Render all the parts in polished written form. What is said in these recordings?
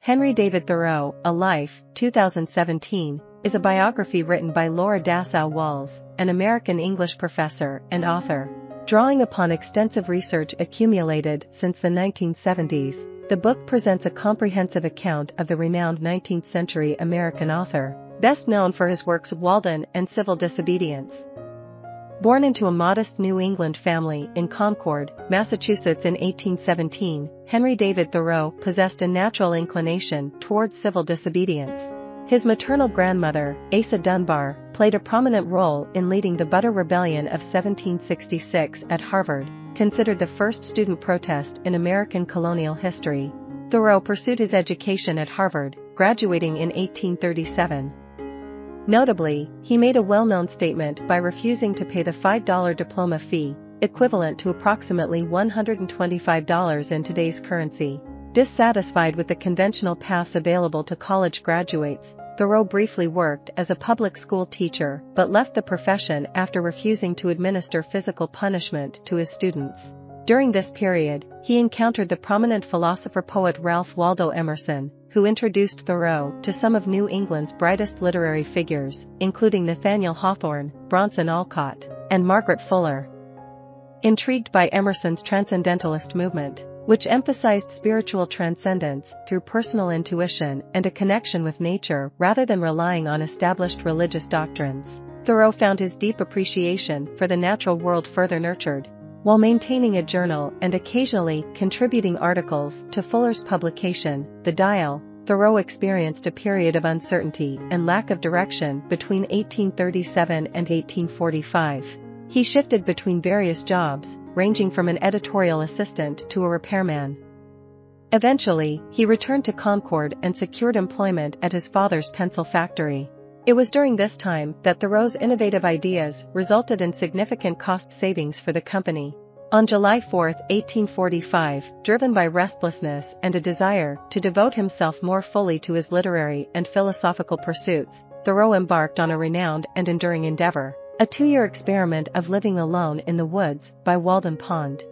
Henry David Thoreau, A Life, 2017, is a biography written by Laura Dassow Walls, an American English professor and author. Drawing upon extensive research accumulated since the 1970s, the book presents a comprehensive account of the renowned 19th-century American author, best known for his works Walden and Civil Disobedience. Born into a modest New England family in Concord, Massachusetts in 1817, Henry David Thoreau possessed a natural inclination towards civil disobedience. His maternal grandmother, Asa Dunbar, played a prominent role in leading the Butter Rebellion of 1766 at Harvard, considered the first student protest in American colonial history. Thoreau pursued his education at Harvard, graduating in 1837. Notably, he made a well-known statement by refusing to pay the $5 diploma fee, equivalent to approximately $125 in today's currency. Dissatisfied with the conventional paths available to college graduates, Thoreau briefly worked as a public school teacher but left the profession after refusing to administer physical punishment to his students. During this period, he encountered the prominent philosopher-poet Ralph Waldo Emerson, who introduced Thoreau to some of New England's brightest literary figures, including Nathaniel Hawthorne, Bronson Alcott, and Margaret Fuller. Intrigued by Emerson's transcendentalist movement, which emphasized spiritual transcendence through personal intuition and a connection with nature rather than relying on established religious doctrines, Thoreau found his deep appreciation for the natural world further nurtured. While maintaining a journal and occasionally contributing articles to Fuller's publication, The Dial, Thoreau experienced a period of uncertainty and lack of direction between 1837 and 1845. He shifted between various jobs, ranging from an editorial assistant to a repairman. Eventually, he returned to Concord and secured employment at his father's pencil factory. It was during this time that Thoreau's innovative ideas resulted in significant cost savings for the company. On July 4, 1845, driven by restlessness and a desire to devote himself more fully to his literary and philosophical pursuits, Thoreau embarked on a renowned and enduring endeavor, a 2-year experiment of living alone in the woods by Walden Pond.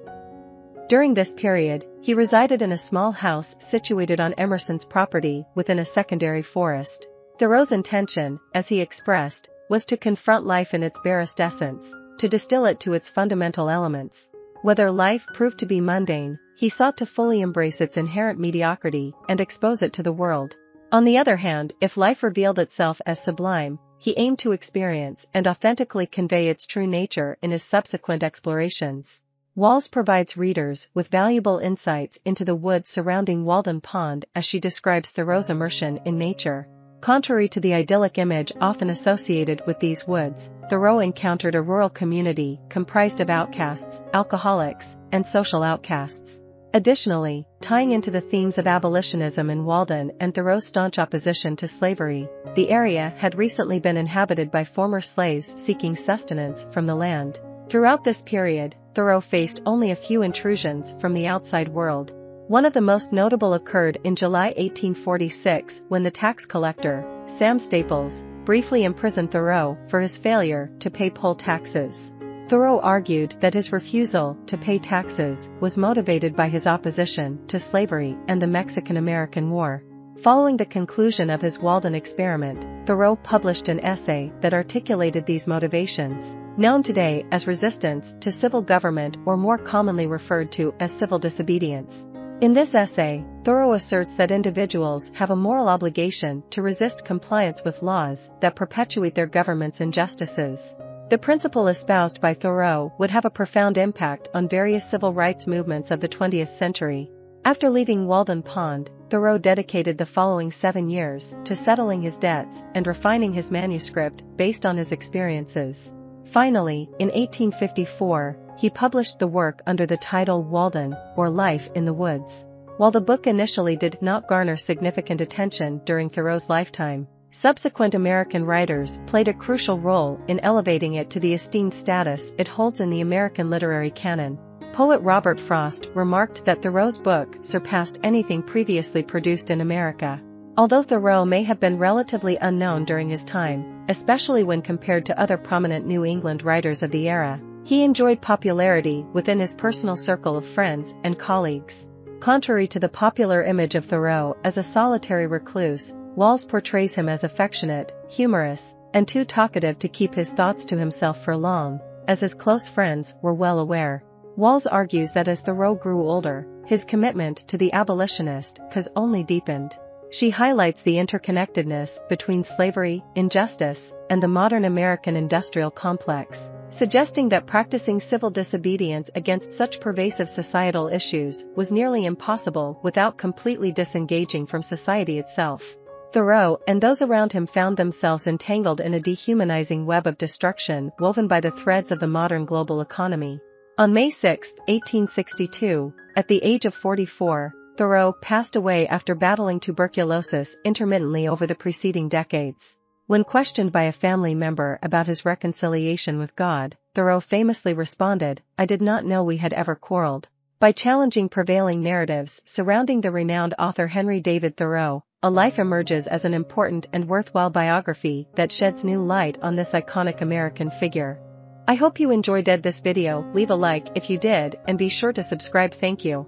During this period, he resided in a small house situated on Emerson's property within a secondary forest. Thoreau's intention, as he expressed, was to confront life in its barest essence, to distill it to its fundamental elements. Whether life proved to be mundane, he sought to fully embrace its inherent mediocrity and expose it to the world. On the other hand, if life revealed itself as sublime, he aimed to experience and authentically convey its true nature in his subsequent explorations. Walls provides readers with valuable insights into the woods surrounding Walden Pond as she describes Thoreau's immersion in nature. Contrary to the idyllic image often associated with these woods, Thoreau encountered a rural community comprised of outcasts, alcoholics, and social outcasts. Additionally, tying into the themes of abolitionism in Walden and Thoreau's staunch opposition to slavery, the area had recently been inhabited by former slaves seeking sustenance from the land. Throughout this period, Thoreau faced only a few intrusions from the outside world. One of the most notable occurred in July 1846 when the tax collector, Sam Staples, briefly imprisoned Thoreau for his failure to pay poll taxes. Thoreau argued that his refusal to pay taxes was motivated by his opposition to slavery and the Mexican-American War. Following the conclusion of his Walden experiment, Thoreau published an essay that articulated these motivations, known today as resistance to civil government or more commonly referred to as civil disobedience. In this essay, Thoreau asserts that individuals have a moral obligation to resist compliance with laws that perpetuate their government's injustices. The principle espoused by Thoreau would have a profound impact on various civil rights movements of the 20th century. After leaving Walden Pond, Thoreau dedicated the following 7 years to settling his debts and refining his manuscript based on his experiences. Finally, in 1854, he published the work under the title Walden, or Life in the Woods. While the book initially did not garner significant attention during Thoreau's lifetime, subsequent American writers played a crucial role in elevating it to the esteemed status it holds in the American literary canon. Poet Robert Frost remarked that Thoreau's book surpassed anything previously produced in America. Although Thoreau may have been relatively unknown during his time, especially when compared to other prominent New England writers of the era, he enjoyed popularity within his personal circle of friends and colleagues. Contrary to the popular image of Thoreau as a solitary recluse, Walls portrays him as affectionate, humorous, and too talkative to keep his thoughts to himself for long, as his close friends were well aware. Walls argues that as Thoreau grew older, his commitment to the abolitionist cause only deepened. She highlights the interconnectedness between slavery, injustice, and the modern American industrial complex, suggesting that practicing civil disobedience against such pervasive societal issues was nearly impossible without completely disengaging from society itself. Thoreau and those around him found themselves entangled in a dehumanizing web of destruction woven by the threads of the modern global economy. On May 6, 1862, at the age of 44, Thoreau passed away after battling tuberculosis intermittently over the preceding decades. When questioned by a family member about his reconciliation with God, Thoreau famously responded, "I did not know we had ever quarreled." By challenging prevailing narratives surrounding the renowned author Henry David Thoreau, A Life emerges as an important and worthwhile biography that sheds new light on this iconic American figure. I hope you enjoyed this video. Leave a like if you did and be sure to subscribe. Thank you.